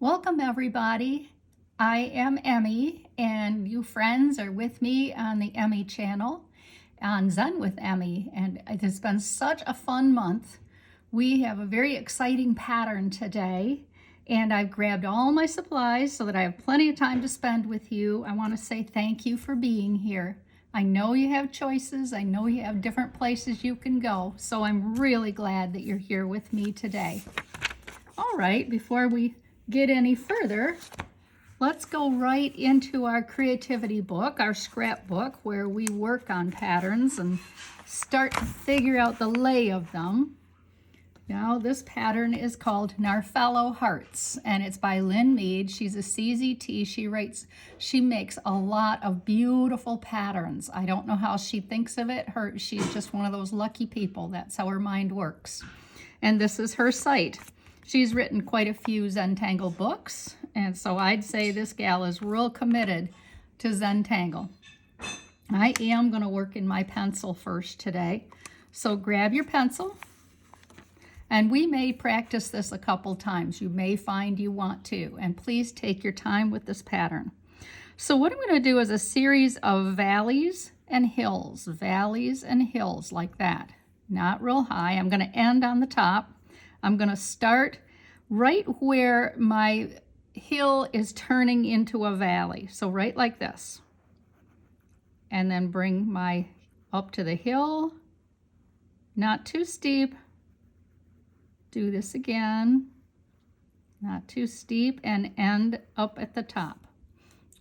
Welcome everybody. I am Emmy and you friends are with me on the Emmy channel on Zen with Emmy, and it has been such a fun month. We have a very exciting pattern today and I've grabbed all my supplies so that I have plenty of time to spend with you. I want to say thank you for being here. I know you have choices. I know you have different places you can go, so I'm really glad that you're here with me today. All right, before we get any further, let's go right into our creativity book, our scrapbook, where we work on patterns and start to figure out the lay of them. Now, this pattern is called Narfello Hearts, and it's by Lynn Mead. She's a CZT. She makes a lot of beautiful patterns. I don't know how she thinks of it. She's just one of those lucky people. That's how her mind works. And this is her site. She's written quite a few Zentangle books, and so I'd say this gal is real committed to Zentangle. I am going to work in my pencil first today, so grab your pencil, and we may practice this a couple times. You may find you want to, and please take your time with this pattern. So what I'm going to do is a series of valleys and hills like that. Not real high. I'm going to end on the top. I'm going to start right where my hill is turning into a valley. So right like this. And then bring my up to the hill. Not too steep. Do this again. Not too steep, and end up at the top.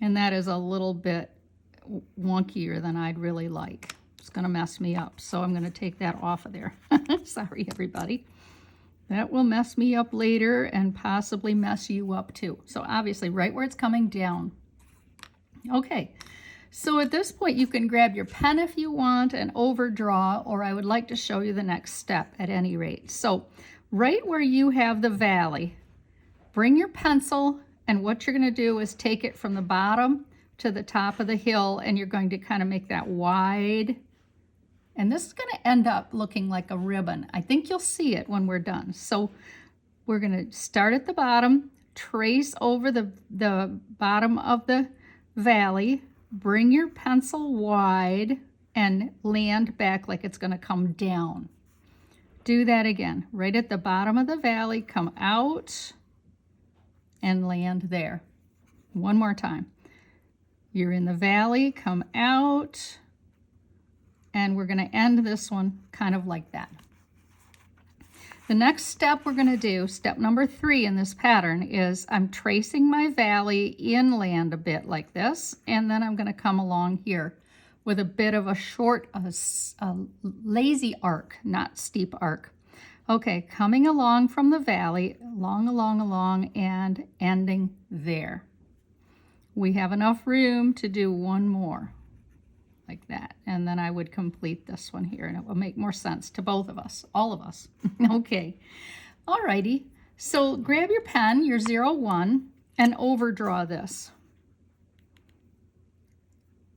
And that is a little bit wonkier than I'd really like. It's going to mess me up. So I'm going to take that off of there. Sorry, everybody. That will mess me up later and possibly mess you up too. So obviously right where it's coming down. Okay, so at this point you can grab your pen if you want and overdraw, or I would like to show you the next step at any rate. So right where you have the valley, bring your pencil, and what you're going to do is take it from the bottom to the top of the hill, and you're going to kind of make that wide. And this is going to end up looking like a ribbon. I think you'll see it when we're done. So we're going to start at the bottom, trace over the bottom of the valley, bring your pencil wide, and land back like it's going to come down. Do that again. Right at the bottom of the valley, come out and land there. One more time. You're in the valley, come out, and we're going to end this one kind of like that. The next step we're going to do, step number 3 in this pattern, is I'm tracing my valley inland a bit like this, and then I'm going to come along here with a bit of a short, lazy arc, not steep arc. Okay, coming along from the valley, along, and ending there. We have enough room to do one more. Like that, and then I would complete this one here, and it will make more sense to both of us, all of us. Okay, all righty, so grab your pen, your 01, and overdraw this.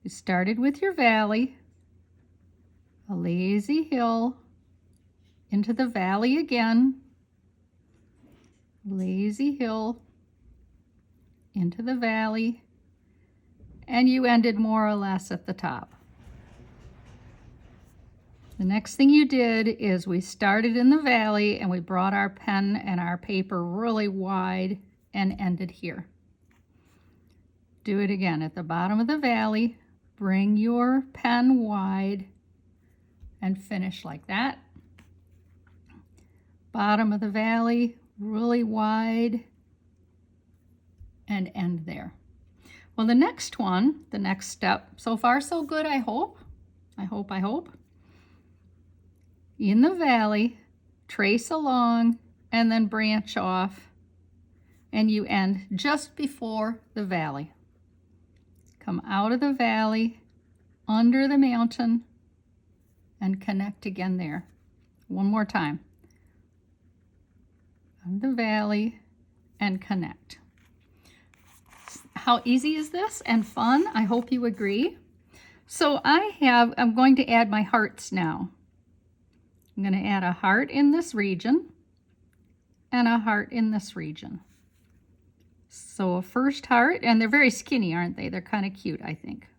You started with your valley, a lazy hill, into the valley again, lazy hill, into the valley, and you ended more or less at the top. The next thing you did is we started in the valley and we brought our pen and our paper really wide and ended here. Do it again at the bottom of the valley, bring your pen wide and finish like that. Bottom of the valley, really wide, and end there. Well, the next one, the next step, so far so good, I hope. I hope. In the valley, trace along, and then branch off, and you end just before the valley. Come out of the valley, under the mountain, and connect again there. One more time. On the valley, and connect. How easy is this and fun? I hope you agree. So I'm going to add my hearts now. I'm going to add a heart in this region and a heart in this region. So a first heart, and they're very skinny, aren't they? They're kind of cute, I think.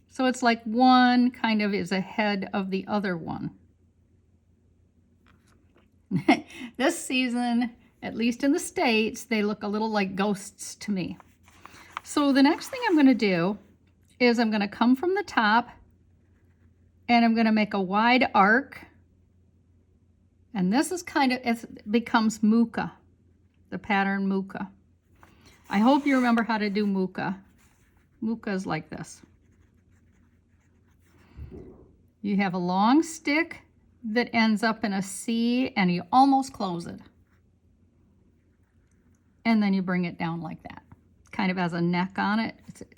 So it's like one kind of is ahead of the other one. This season, at least in the States, they look a little like ghosts to me. So the next thing I'm going to do is I'm going to come from the top and I'm going to make a wide arc. And this is kind of, it becomes muka, the pattern muka. I hope you remember how to do muka. Muka is like this. You have a long stick that ends up in a C and you almost close it. And then you bring it down like that. Kind of has a neck on it.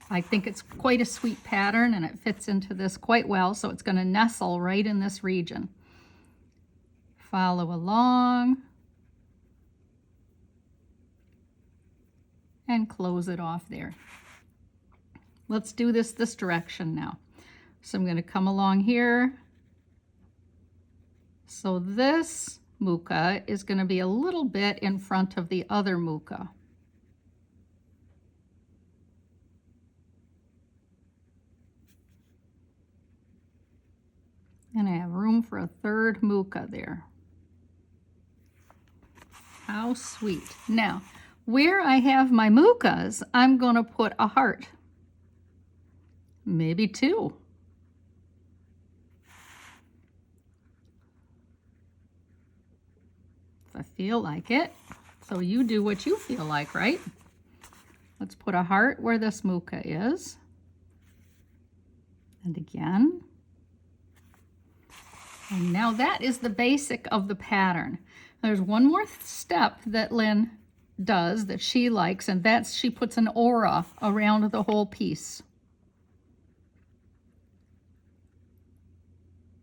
I think it's quite a sweet pattern and it fits into this quite well, so it's going to nestle right in this region. Follow along and close it off there. Let's do this direction now. So I'm going to come along here. So this muka is going to be a little bit in front of the other muka. And I have room for a third muka there. How sweet. Now, where I have my mukas, I'm going to put a heart. Maybe two. If I feel like it. So you do what you feel like, right? Let's put a heart where this muka is. And again. And now that is the basic of the pattern. There's one more step that Lynn does that she likes, and that's she puts an aura around the whole piece.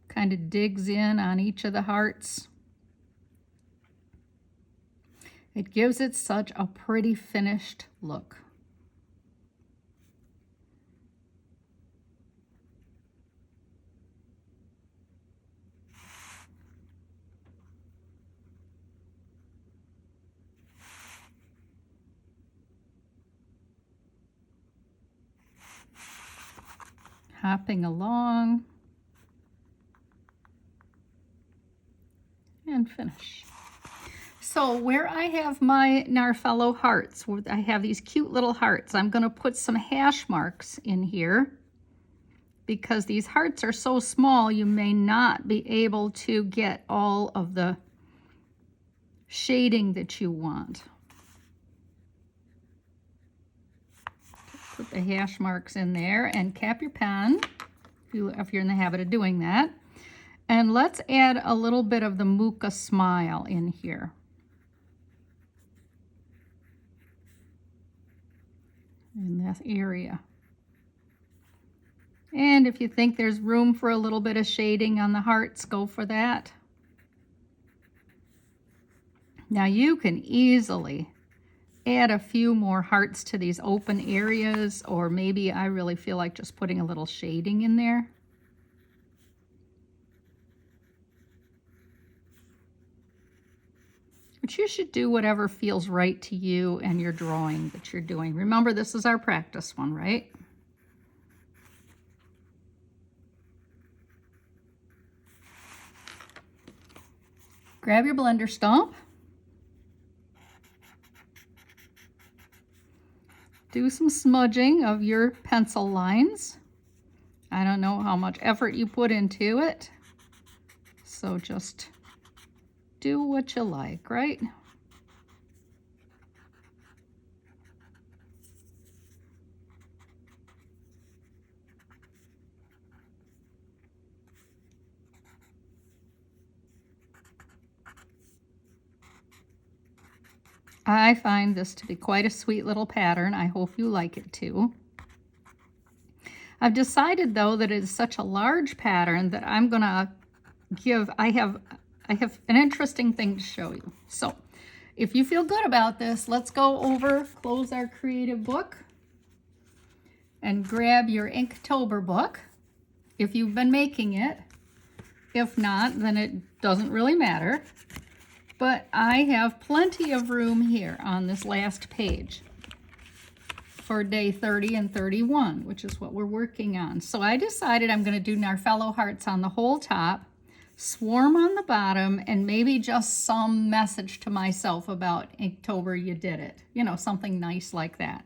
Kind of digs in on each of the hearts. It gives it such a pretty finished look. Hopping along and finish. So where I have my Narfello Hearts, where I have these cute little hearts, I'm going to put some hash marks in here because these hearts are so small you may not be able to get all of the shading that you want. Put the hash marks in there and cap your pen if you're in the habit of doing that. And let's add a little bit of the muka smile in here. In this area. And if you think there's room for a little bit of shading on the hearts, go for that. Now you can easily add a few more hearts to these open areas, or maybe I really feel like just putting a little shading in there. But you should do whatever feels right to you and your drawing that you're doing. Remember, this is our practice one, right? Grab your blender stump. Do some smudging of your pencil lines. I don't know how much effort you put into it, so just do what you like, right? I find this to be quite a sweet little pattern. I hope you like it too. I've decided though that it is such a large pattern that I'm gonna give, I have an interesting thing to show you. So if you feel good about this, let's go over, close our creative book and grab your Inktober book if you've been making it. If not, then it doesn't really matter. But I have plenty of room here on this last page for day 30 and 31, which is what we're working on. So I decided I'm going to do Narfello Hearts on the whole top, Swarm on the bottom, and maybe just some message to myself about October you did it. You know, something nice like that.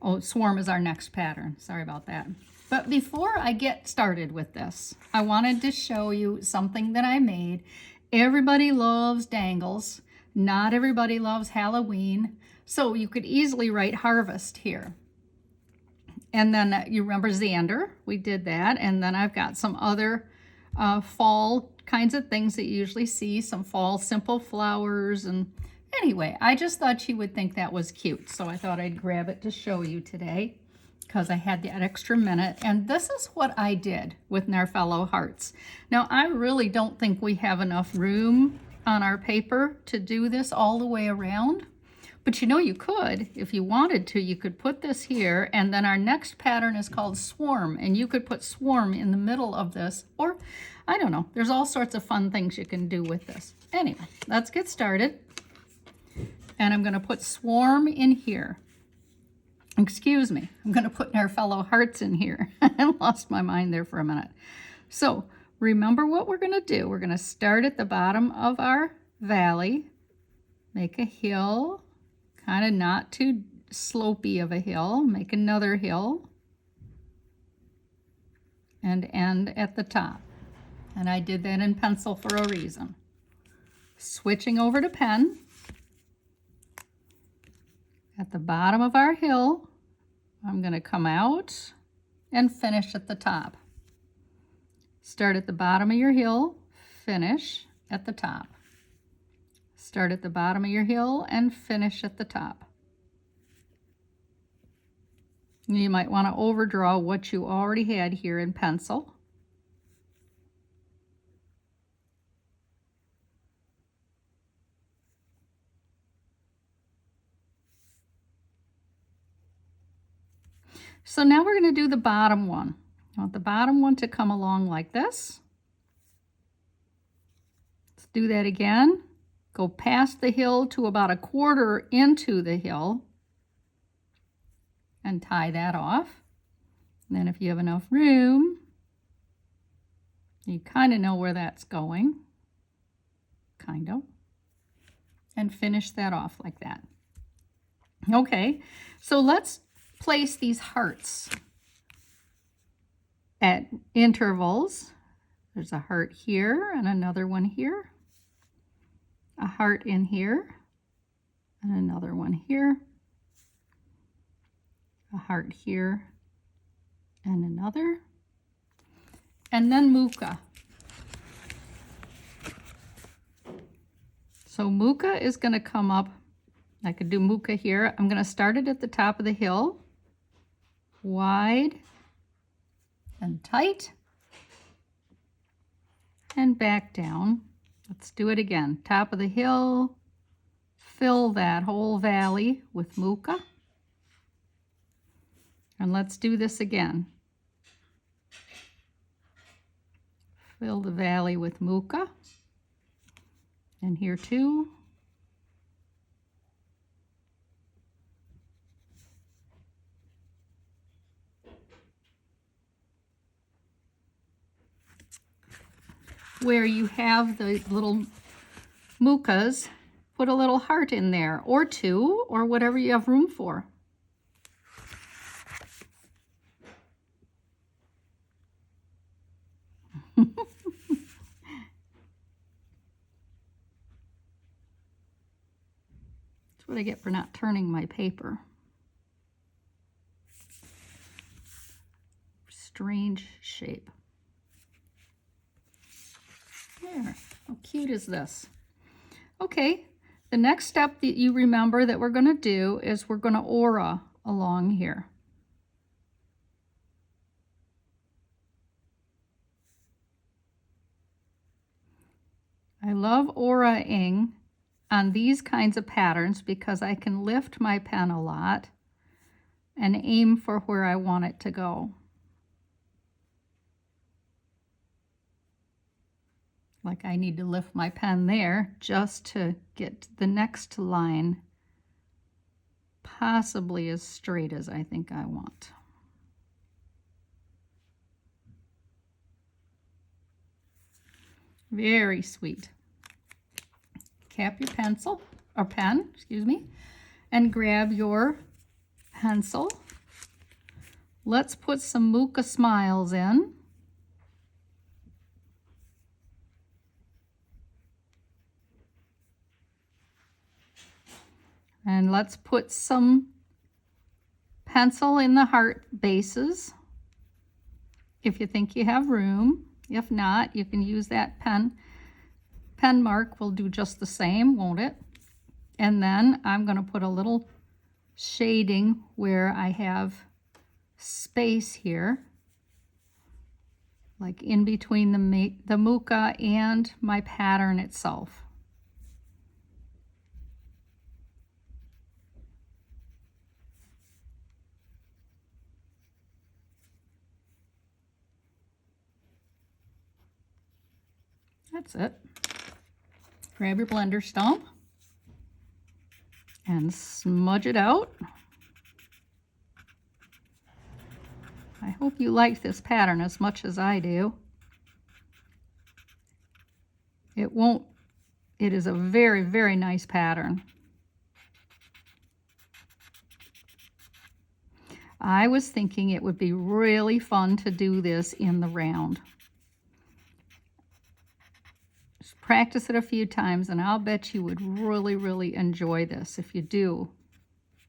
Oh, Swarm is our next pattern. Sorry about that. But before I get started with this, I wanted to show you something that I made. Everybody loves dangles. Not everybody loves Halloween. So you could easily write harvest here. And then you remember Xander, we did that. And then I've got some other fall kinds of things that you usually see, some fall simple flowers. And anyway, I just thought you would think that was cute. So I thought I'd grab it to show you today because I had that extra minute. And this is what I did with Narfello Hearts. Now, I really don't think we have enough room on our paper to do this all the way around. But you know, you could, if you wanted to, you could put this here, and then our next pattern is called Swarm, and you could put Swarm in the middle of this, or I don't know, there's all sorts of fun things you can do with this. Anyway, let's get started. And I'm going to put Swarm in here. Excuse me, I'm going to put Narfello Hearts in here. I lost my mind there for a minute. So remember what we're going to do. We're going to start at the bottom of our valley, make a hill, kind of not too slopey of a hill, make another hill, and end at the top. And I did that in pencil for a reason. Switching over to pen. At the bottom of our hill, I'm going to come out and finish at the top. Start at the bottom of your hill, finish at the top. Start at the bottom of your hill and finish at the top. You might want to overdraw what you already had here in pencil. So now we're going to do the bottom one. I want the bottom one to come along like this. Let's do that again. Go past the hill to about 1/4 into the hill and tie that off. And then if you have enough room, you kind of know where that's going, kind of, and finish that off like that. Okay, so let's place these hearts at intervals. There's a heart here and another one here, a heart in here and another one here, a heart here and another, and then Muka. So Muka is going to come up. I could do Muka here. I'm going to start it at the top of the hill, wide and tight, and back down. Let's do it again. Top of the hill, fill that whole valley with Muka. And let's do this again. Fill the valley with Muka. And here too. Where you have the little Mukas, put a little heart in there, or two, or whatever you have room for. That's what I get for not turning my paper. Strange shape. There, how cute is this? Okay, the next step that you remember that we're going to do is we're going to aura along here. I love aura-ing on these kinds of patterns because I can lift my pen a lot and aim for where I want it to go. Like I need to lift my pen there just to get the next line possibly as straight as I think I want. Very sweet. Cap your pencil, or pen, excuse me, and grab your pencil. Let's put some Mooka smiles in. And let's put some pencil in the heart bases if you think you have room. If not, you can use that pen. Pen mark will do just the same, won't it? And then I'm going to put a little shading where I have space here, like in between the Mooka and my pattern itself. That's it. Grab your blender stump and smudge it out. I hope you like this pattern as much as I do. It is a very, very nice pattern. I was thinking it would be really fun to do this in the round. Just practice it a few times and I'll bet you would really, really enjoy this. If you do,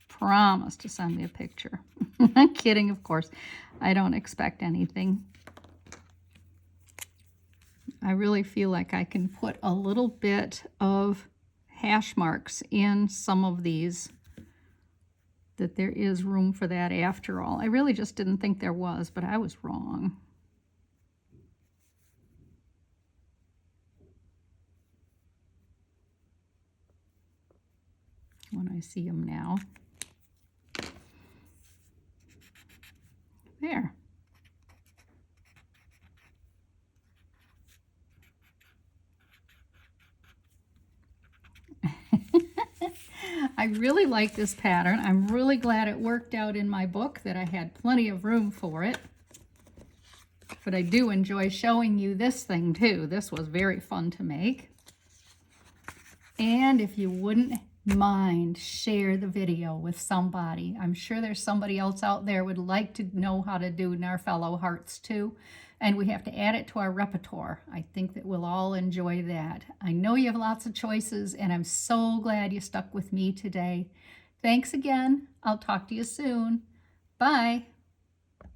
promise to send me a picture. I'm kidding, of course. I don't expect anything. I really feel like I can put a little bit of hash marks in some of these, that there is room for that after all. I really just didn't think there was, but I was wrong. When I see them now. There. I really like this pattern. I'm really glad it worked out in my book, that I had plenty of room for it. But I do enjoy showing you this thing too. This was very fun to make. And if you wouldn't mind, share the video with somebody. I'm sure there's somebody else out there would like to know how to do Narfello Hearts too. And we have to add it to our repertoire. I think that we'll all enjoy that. I know you have lots of choices, and I'm so glad you stuck with me today. Thanks again. I'll talk to you soon. Bye.